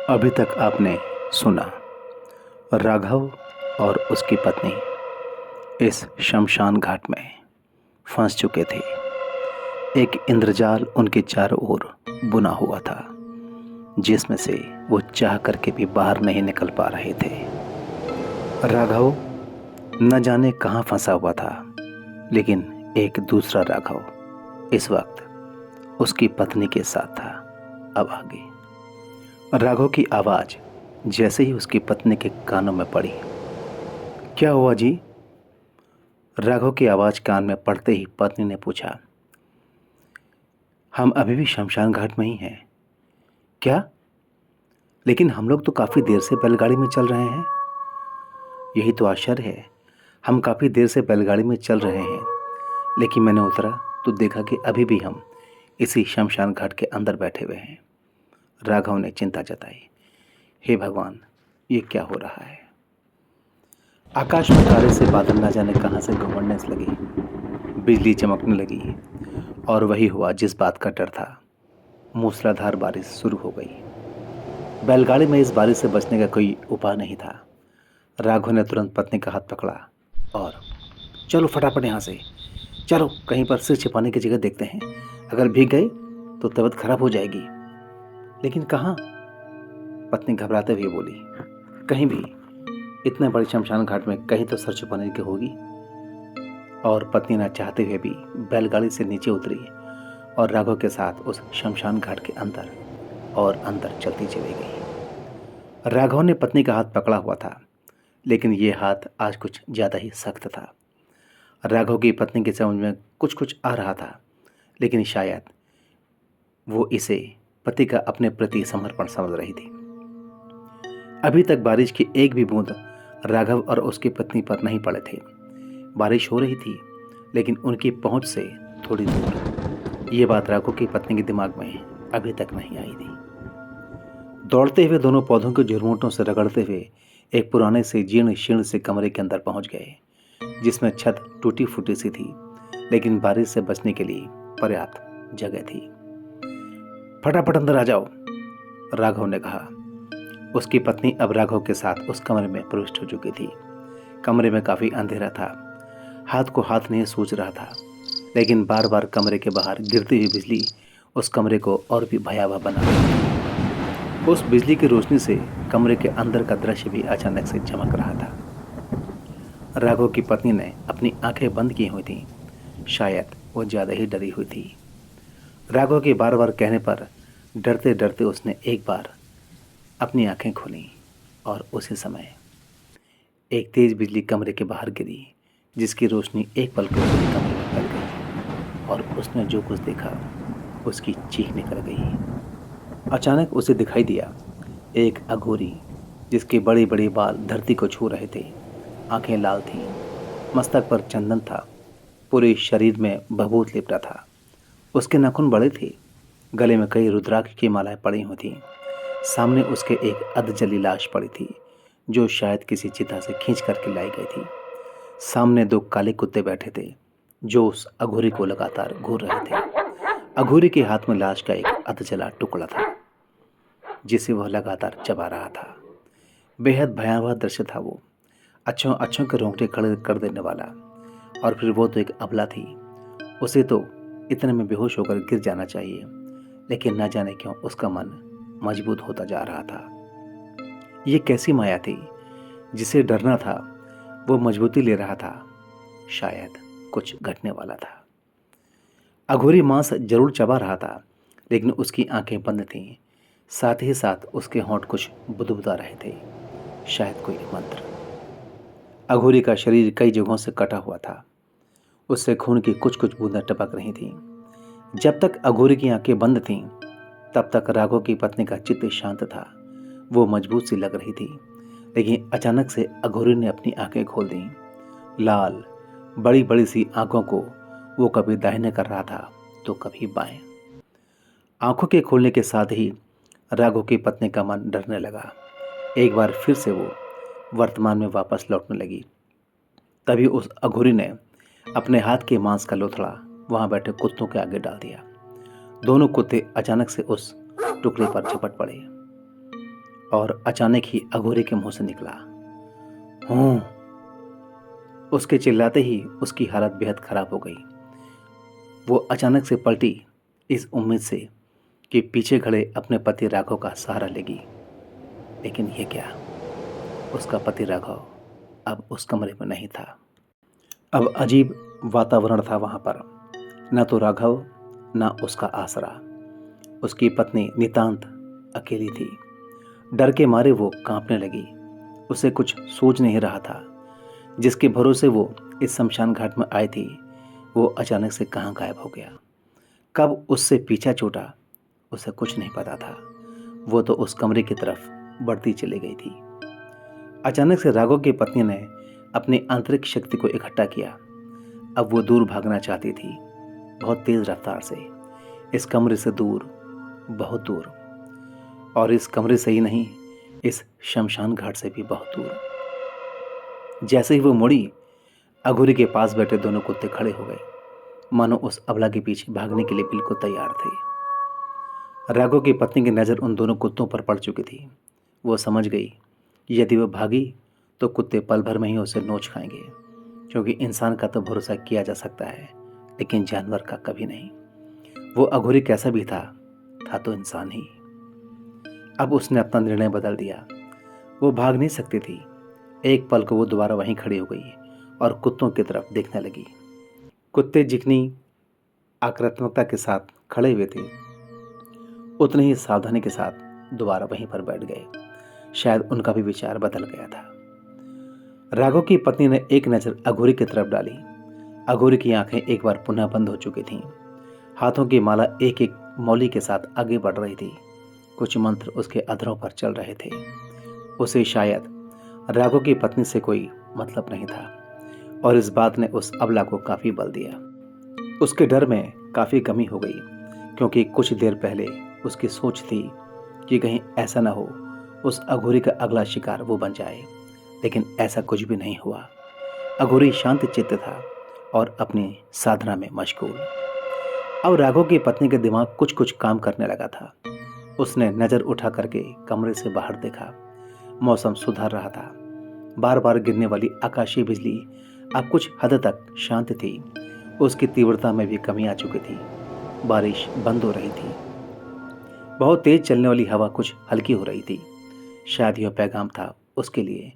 अभी तक आपने सुना राघव और उसकी पत्नी इस शमशान घाट में फंस चुके थे। एक इंद्रजाल उनके चारों ओर बुना हुआ था, जिसमें से वो चाह करके भी बाहर नहीं निकल पा रहे थे। राघव न जाने कहाँ फंसा हुआ था, लेकिन एक दूसरा राघव इस वक्त उसकी पत्नी के साथ था। अब आगे राघव की आवाज जैसे ही उसकी पत्नी के कानों में पड़ी। क्या हुआ जी? राघव की आवाज कान में पड़ते ही पत्नी ने पूछा। हम अभी भी शमशान घाट में ही हैं। क्या? लेकिन हम लोग तो काफी देर से बैलगाड़ी में चल रहे हैं। यही तो आश्चर्य है, हम काफी देर से बैलगाड़ी में चल रहे हैं, लेकिन मैंने उतरा तो देखा कि अभी भी हम इसी शमशान घाट के अंदर बैठे हुए हैं। राघव ने चिंता जताई। हे भगवान, ये क्या हो रहा है? आकाश में काले से बादल न जाने कहां से घुमड़ने लगे, बिजली चमकने लगी और वही हुआ जिस बात का डर था। मूसलाधार बारिश शुरू हो गई। बैलगाड़ी में इस बारिश से बचने का कोई उपाय नहीं था। राघव ने तुरंत पत्नी का हाथ पकड़ा और चलो फटाफट यहाँ से, चलो कहीं पर सिर छिपाने की जगह देखते हैं। अगर भीग गए तो तबीयत खराब हो जाएगी। लेकिन कहाँ? पत्नी घबराते हुए बोली। कहीं भी, इतने बड़े शमशान घाट में कहीं तो सर छुपाने की होगी। और पत्नी न चाहते हुए भी बैलगाड़ी से नीचे उतरी और राघव के साथ उस शमशान घाट के अंदर और अंदर चलती चली गई। राघव ने पत्नी का हाथ पकड़ा हुआ था, लेकिन ये हाथ आज कुछ ज्यादा ही सख्त था। राघव की पत्नी की समझ में कुछ कुछ आ रहा था, लेकिन शायद वो इसे पति का अपने प्रति समर्पण समझ रही थी। अभी तक बारिश की एक भी बूंद राघव और उसकी पत्नी पर नहीं पड़े थे। बारिश हो रही थी, लेकिन उनकी पहुंच से थोड़ी दूर। ये बात राघव की पत्नी के दिमाग में अभी तक नहीं आई थी। दौड़ते हुए दोनों पौधों के झुरमुटों से रगड़ते हुए एक पुराने से जीर्ण शीर्ण से कमरे के अंदर पहुंच गए, जिसमें छत टूटी फूटी सी थी, लेकिन बारिश से बचने के लिए पर्याप्त जगह थी। फटाफट अंदर आ जाओ, राघव ने कहा। उसकी पत्नी अब राघव के साथ उस कमरे में प्रविष्ट हो चुकी थी। कमरे में काफी अंधेरा था। हाथ को हाथ नहीं सूझ रहा था, लेकिन बार बार कमरे के बाहर गिरती हुई बिजली उस कमरे को और भी भयावह बना रही थी। उस बिजली की रोशनी से कमरे के अंदर का दृश्य भी अचानक से चमक रहा था। राघव की पत्नी ने अपनी आंखें बंद की हुई थी। शायद वो ज्यादा ही डरी हुई थी। राघव के बार बार कहने पर डरते डरते उसने एक बार अपनी आंखें खोली और उसी समय एक तेज बिजली कमरे के बाहर गिरी, जिसकी रोशनी एक पल के पूरे कमरे में फैल गई और उसने जो कुछ देखा उसकी चीख निकल गई। अचानक उसे दिखाई दिया एक अघोरी, जिसके बड़े बड़े बाल धरती को छू रहे थे। आंखें लाल थीं, मस्तक पर चंदन था, पूरे शरीर में भभूत लिपटा था। उसके नाखून बड़े थे, गले में कई रुद्राक्ष की मालाएं पड़ी हुई थीं। सामने उसके एक अधजली लाश पड़ी थी, जो शायद किसी चिता से खींच करके लाई गई थी। सामने दो काले कुत्ते बैठे थे, जो उस अघोरी को लगातार घूर रहे थे। अघोरी के हाथ में लाश का एक अधजला टुकड़ा था, जिसे वह लगातार चबा रहा था। बेहद भयावह दृश्य था वो, अच्छों अच्छों के रोंगटे खड़े कर देने वाला। और फिर वो तो एक अबला थी, उसे तो इतने में बेहोश होकर गिर जाना चाहिए, लेकिन न जाने क्यों उसका मन मजबूत होता जा रहा था। ये कैसी माया थी? जिसे डरना था वो मजबूती ले रहा था। शायद कुछ घटने वाला था। अघोरी मांस जरूर चबा रहा था, लेकिन उसकी आंखें बंद थीं। साथ ही साथ उसके होंठ कुछ बुदबुदा रहे थे, शायद कोई मंत्र। अघोरी का शरीर कई जगहों से कटा हुआ था, उससे खून की कुछ कुछ बूंदें टपक रही थीं। जब तक अघोरी की आंखें बंद थीं, तब तक राघव की पत्नी का चित्त शांत था। वो मजबूत सी लग रही थी, लेकिन अचानक से अघोरी ने अपनी आंखें खोल दी। लाल बड़ी बड़ी सी आंखों को वो कभी दाहिने कर रहा था तो कभी बाएं। आंखों के खोलने के साथ ही राघव की पत्नी का मन डरने लगा। एक बार फिर से वो वर्तमान में वापस लौटने लगी। तभी उस अघोरी ने अपने हाथ के मांस का लोथड़ा वहां बैठे कुत्तों के आगे डाल दिया। दोनों कुत्ते अचानक से उस टुकड़े पर झपट पड़े और अचानक ही अघोरी के मुंह से निकला, हूँ। उसके चिल्लाते ही उसकी हालत बेहद खराब हो गई। वो अचानक से पलटी इस उम्मीद से कि पीछे खड़े अपने पति राघव का सहारा लेगी, लेकिन ये क्या, उसका पति राघव अब उस कमरे में नहीं था। अब अजीब वातावरण था वहां पर, न तो राघव न उसका आसरा। उसकी पत्नी नितांत अकेली थी। डर के मारे वो कांपने लगी। उसे कुछ सूझ नहीं रहा था। जिसके भरोसे वो इस शमशान घाट में आई थी, वो अचानक से कहाँ गायब हो गया। कब उससे पीछा छूटा, उसे कुछ नहीं पता था। वो तो उस कमरे की तरफ बढ़ती चली गई थी। अचानक से राघव की पत्नी ने अपनी आंतरिक शक्ति को इकट्ठा किया। अब वो दूर भागना चाहती थी, बहुत तेज रफ्तार से, इस कमरे से दूर, बहुत दूर, और इस कमरे से ही नहीं, इस शमशान घाट से भी बहुत दूर। जैसे ही वो मुड़ी, अघोरी के पास बैठे दोनों कुत्ते खड़े हो गए, मानो उस अबला के पीछे भागने के लिए बिल्कुल तैयार थे। राघव की पत्नी की नज़र उन दोनों कुत्तों पर पड़ चुकी थी। वो समझ गई कि यदि वो भागी तो कुत्ते पल भर में ही उसे नोच खाएंगे, क्योंकि इंसान का तो भरोसा किया जा सकता है, लेकिन जानवर का कभी नहीं। वो अघोरी कैसा भी था तो इंसान ही। अब उसने अपना निर्णय बदल दिया। वो भाग नहीं सकती थी। एक पल को वो दोबारा वहीं खड़ी हो गई और कुत्तों की तरफ देखने लगी। कुत्ते जितनी आक्रामकता के साथ खड़े हुए थे, उतनी ही सावधानी के साथ दोबारा वहीं पर बैठ गए। शायद उनका भी विचार बदल गया था। राघव की पत्नी ने एक नज़र अघोरी की तरफ डाली। अघोरी की आंखें एक बार पुनः बंद हो चुकी थीं। हाथों की माला एक एक मौली के साथ आगे बढ़ रही थी। कुछ मंत्र उसके अधरों पर चल रहे थे। उसे शायद राघव की पत्नी से कोई मतलब नहीं था, और इस बात ने उस अबला को काफी बल दिया। उसके डर में काफी कमी हो गई, क्योंकि कुछ देर पहले उसकी सोच थी कि कहीं ऐसा ना हो उस अघोरी का अगला शिकार वो बन जाए, लेकिन ऐसा कुछ भी नहीं हुआ। अघोरी शांत चित्त था और अपनी साधना में मशगूल। अब राघव की पत्नी के दिमाग कुछ कुछ काम करने लगा था। उसने नजर उठा करके कमरे से बाहर देखा। मौसम सुधर रहा था। बार बार गिरने वाली आकाशीय बिजली अब कुछ हद तक शांत थी। उसकी तीव्रता में भी कमी आ चुकी थी। बारिश बंद हो रही थी। बहुत तेज चलने वाली हवा कुछ हल्की हो रही थी। शायद यह पैगाम था उसके लिए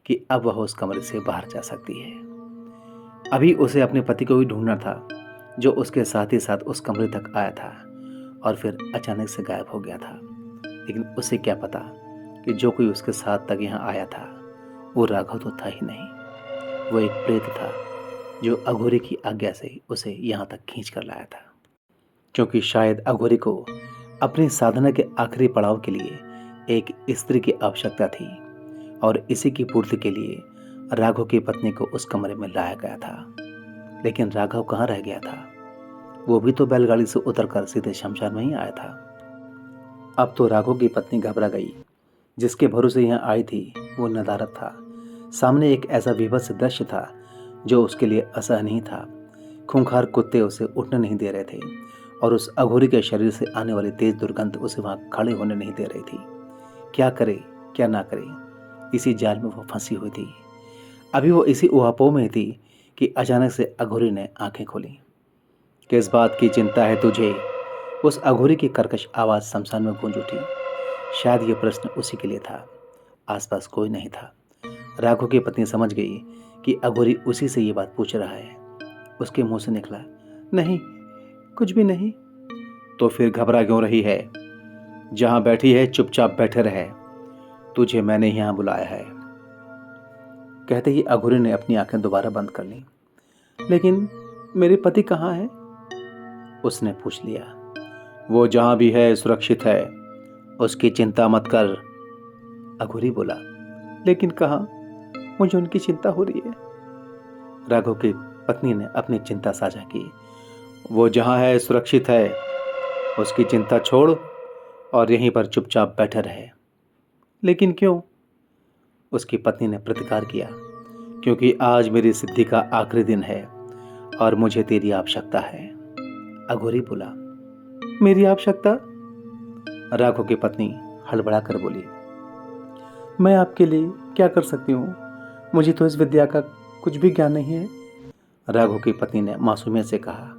कि अब वह उस कमरे से बाहर जा सकती है। अभी उसे अपने पति को भी ढूंढना था, जो उसके साथ ही साथ उस कमरे तक आया था और फिर अचानक से गायब हो गया था। लेकिन उसे क्या पता कि जो कोई उसके साथ तक यहाँ आया था वो राघव तो था ही नहीं। वो एक प्रेत था जो अघोरी की आज्ञा से उसे यहाँ तक खींच कर लाया था, क्योंकि शायद अघोरी को अपनी साधना के आखिरी पड़ाव के लिए एक स्त्री की आवश्यकता थी, और इसी की पूर्ति के लिए राघव की पत्नी को उस कमरे में लाया गया था। लेकिन राघव कहाँ रह गया था? वो भी तो बैलगाड़ी से उतरकर सीधे शमशान में ही आया था। अब तो राघव की पत्नी घबरा गई। जिसके भरोसे यहाँ आई थी वो नदारद था। सामने एक ऐसा विभत्स दृश्य था जो उसके लिए असहनीय था। खूंखार कुत्ते उसे उठने नहीं दे रहे थे, और उस अघोरी के शरीर से आने वाली तेज दुर्गंध उसे वहां खड़े होने नहीं दे रही थी। क्या करे क्या ना करे, इसी जाल में वो फंसी हुई थी। अभी वो इसी उहापोह में थी कि अचानक से अघोरी ने आंखें खोली। किस बात की चिंता है तुझे? उस अघोरी की कर्कश आवाज शमशान में गूंज उठी। शायद ये प्रश्न उसी के लिए था। आसपास कोई नहीं था। राघव की पत्नी समझ गई कि अघोरी उसी से ये बात पूछ रहा है। उसके मुंह से निकला, नहीं, कुछ भी नहीं। तो फिर घबरा क्यों रही है? जहां बैठी है चुपचाप बैठे रहे। तुझे मैंने यहां बुलाया है। कहते ही अघोरी ने अपनी आंखें दोबारा बंद कर ली। लेकिन मेरे पति कहाँ है? उसने पूछ लिया। वो जहां भी है सुरक्षित है, उसकी चिंता मत कर। अघोरी बोला। लेकिन कहाँ? मुझे उनकी चिंता हो रही है। राघव की पत्नी ने अपनी चिंता साझा की। वो जहां है सुरक्षित है, उसकी चिंता छोड़ और यहीं पर चुपचाप बैठे रहे। लेकिन क्यों? उसकी पत्नी ने प्रतिकार किया। क्योंकि आज मेरी सिद्धि का आखिरी दिन है और मुझे तेरी आवश्यकता है। अघोरी बोला। मेरी आवश्यकता? राघव की पत्नी हड़बड़ा कर बोली। मैं आपके लिए क्या कर सकती हूँ? मुझे तो इस विद्या का कुछ भी ज्ञान नहीं है। राघव की पत्नी ने मासूमियत से कहा,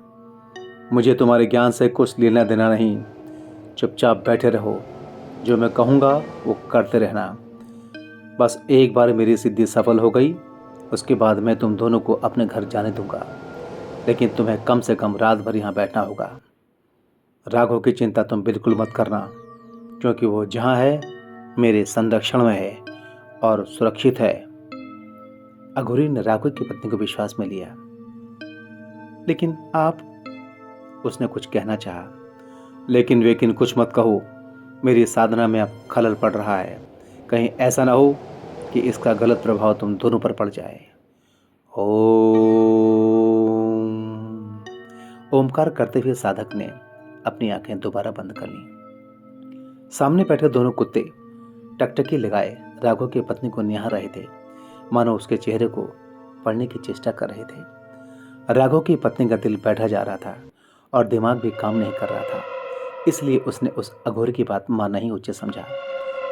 मुझे तुम्हारे ज्ञान से कुछ लेना देना नहीं। चुपचाप बैठे रहो, जो मैं कहूँगा वो करते रहना। बस एक बार मेरी सिद्धि सफल हो गई, उसके बाद मैं तुम दोनों को अपने घर जाने दूंगा, लेकिन तुम्हें कम से कम रात भर यहाँ बैठना होगा। राघव की चिंता तुम बिल्कुल मत करना, क्योंकि वो जहाँ है मेरे संरक्षण में है और सुरक्षित है। अघोरी ने राघव की पत्नी को विश्वास में लिया। लेकिन आप, उसने कुछ कहना चाहा, लेकिन कुछ मत कहो। मेरी साधना में अब खलल पड़ रहा है। कहीं ऐसा ना हो कि इसका गलत प्रभाव तुम दोनों पर पड़ जाए। ओम। ओमकार करते हुए साधक ने अपनी आंखें दोबारा बंद कर लीं। सामने बैठे दोनों कुत्ते टकटकी लगाए राघव की पत्नी को निहार रहे थे, मानो उसके चेहरे को पढ़ने की चेष्टा कर रहे थे। राघव की पत्नी का दिल बैठा जा रहा था और दिमाग भी काम नहीं कर रहा था। इसलिए उसने उस अघोरी की बात मानना ही उचित समझा,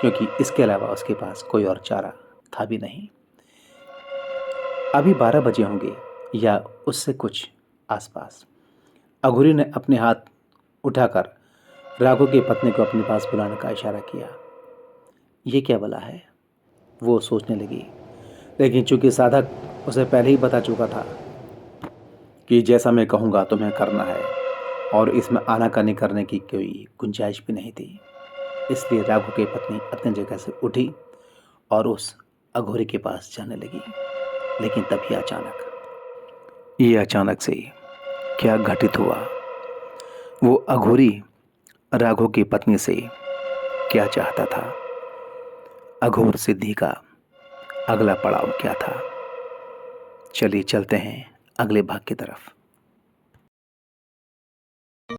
क्योंकि इसके अलावा उसके पास कोई और चारा था भी नहीं। अभी 12 बजे होंगे या उससे कुछ आसपास। अघोरी ने अपने हाथ उठाकर राघव की पत्नी को अपने पास बुलाने का इशारा किया। ये क्या भला है, वो सोचने लगी। लेकिन चूंकि साधक उसे पहले ही बता चुका था कि जैसा मैं कहूँगा तुम्हें करना है और इसमें आनाकानी करने की कोई गुंजाइश भी नहीं थी, इसलिए राघव की पत्नी अपनी जगह से उठी और उस अघोरी के पास जाने लगी। लेकिन तभी अचानक से क्या घटित हुआ? वो अघोरी राघव की पत्नी से क्या चाहता था? अघोर सिद्धि का अगला पड़ाव क्या था? चलिए चलते हैं अगले भाग की तरफ।